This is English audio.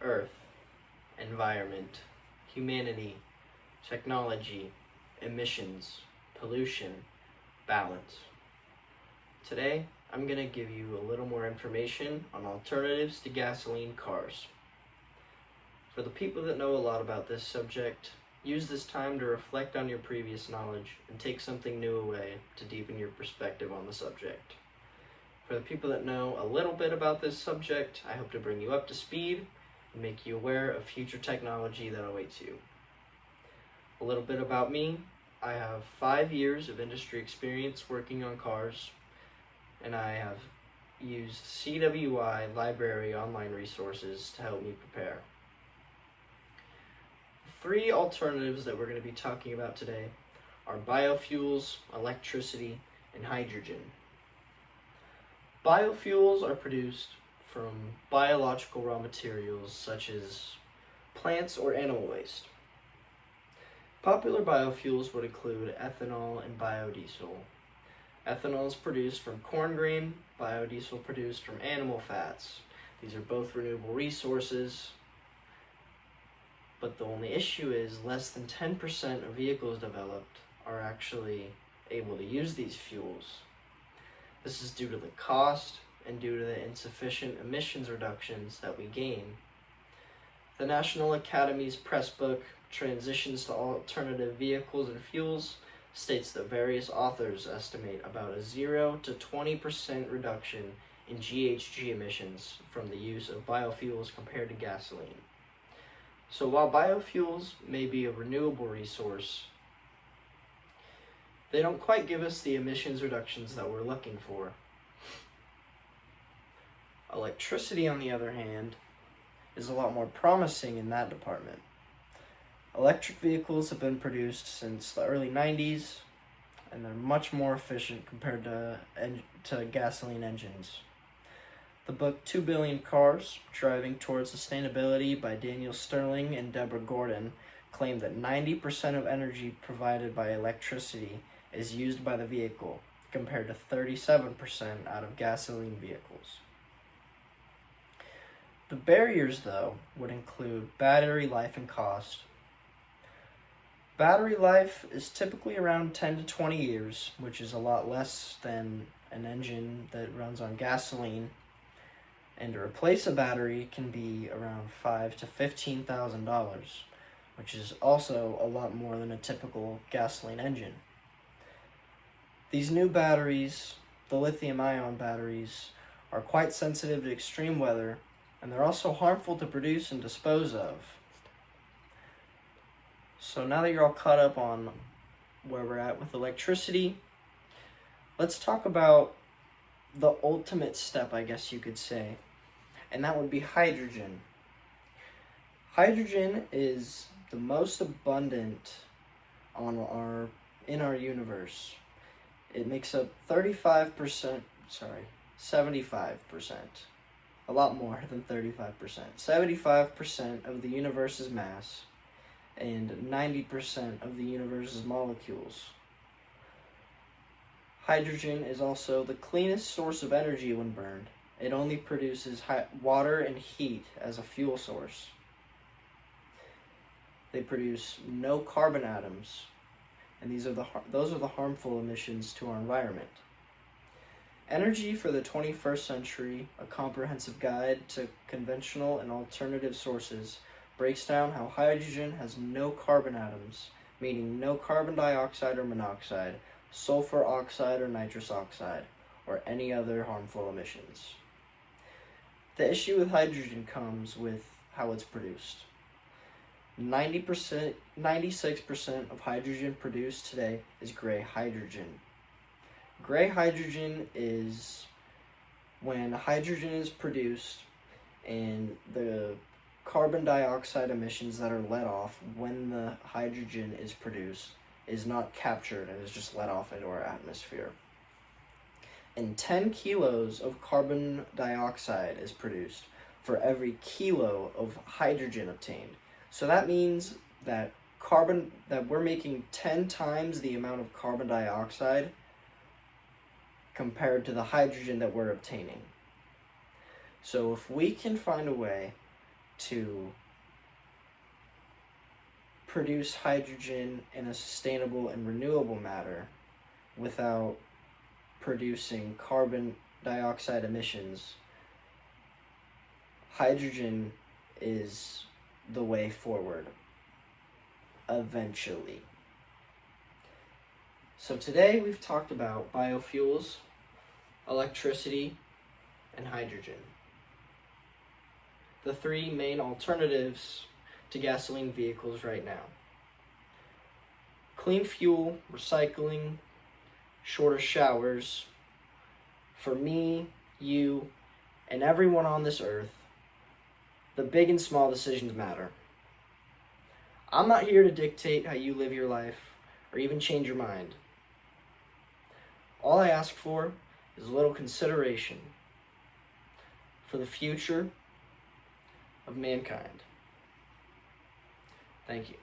Earth, environment, humanity, technology, emissions, pollution, balance. Today, I'm going to give you a little more information on alternatives to gasoline cars. For the people that know a lot about this subject, use this time to reflect on your previous knowledge and take something new away to deepen your perspective on the subject. For the people that know a little bit about this subject, I hope to bring you up to speed and make you aware of future technology that awaits you. A little bit about me. I have 5 years of industry experience working on cars, and I have used CWI library online resources to help me prepare. 3 alternatives that we're going to be talking about today are biofuels, electricity, and hydrogen. Biofuels are produced from biological raw materials such as plants or animal waste. Popular biofuels would include ethanol and biodiesel. Ethanol is produced from corn grain, biodiesel produced from animal fats. These are both renewable resources, but the only issue is less than 10% of vehicles developed are actually able to use these fuels. This is due to the cost and due to the insufficient emissions reductions that we gain. The National Academy's press book, Transitions to Alternative Vehicles and Fuels, states that various authors estimate about a 0 to 20% reduction in GHG emissions from the use of biofuels compared to gasoline. So while biofuels may be a renewable resource, they don't quite give us the emissions reductions that we're looking for. Electricity, on the other hand, is a lot more promising in that department. Electric vehicles have been produced since the early 90s, and they're much more efficient compared to gasoline engines. The book 2 Billion Cars, Driving Towards Sustainability by Daniel Sterling and Deborah Gordon claimed that 90% of energy provided by electricity is used by the vehicle, compared to 37% out of gasoline vehicles. The barriers, though, would include battery life and cost. Battery life is typically around 10 to 20 years, which is a lot less than an engine that runs on gasoline. And to replace a battery can be around $5,000 to $15,000, which is also a lot more than a typical gasoline engine. These new batteries, the lithium-ion batteries, are quite sensitive to extreme weather, and they're also harmful to produce and dispose of. So now that you're all caught up on where we're at with electricity, let's talk about the ultimate step, I guess you could say, and that would be hydrogen. Hydrogen is the most abundant in our universe. It makes up 75%, a lot more than 35%. 75% of the universe's mass and 90% of the universe's molecules. Hydrogen is also the cleanest source of energy when burned. It only produces water and heat as a fuel source. They produce no carbon atoms, and those are the harmful emissions to our environment. Energy for the 21st Century, a comprehensive guide to conventional and alternative sources, breaks down how hydrogen has no carbon atoms, meaning no carbon dioxide or monoxide, sulfur oxide or nitrous oxide, or any other harmful emissions. The issue with hydrogen comes with how it's produced. 96% of hydrogen produced today is gray hydrogen. Gray hydrogen is when hydrogen is produced and the carbon dioxide emissions that are let off when the hydrogen is produced is not captured and is just let off into our atmosphere. And 10 kilos of carbon dioxide is produced for every kilo of hydrogen obtained. So that means that we're making 10 times the amount of carbon dioxide compared to the hydrogen that we're obtaining. So if we can find a way to produce hydrogen in a sustainable and renewable manner without producing carbon dioxide emissions, hydrogen is the way forward, eventually. So today we've talked about biofuels, electricity, and hydrogen. The three main alternatives to gasoline vehicles right now. Clean fuel, recycling, shorter showers. For me, you, and everyone on this earth, the big and small decisions matter. I'm not here to dictate how you live your life or even change your mind. All I ask for is a little consideration for the future of mankind. Thank you.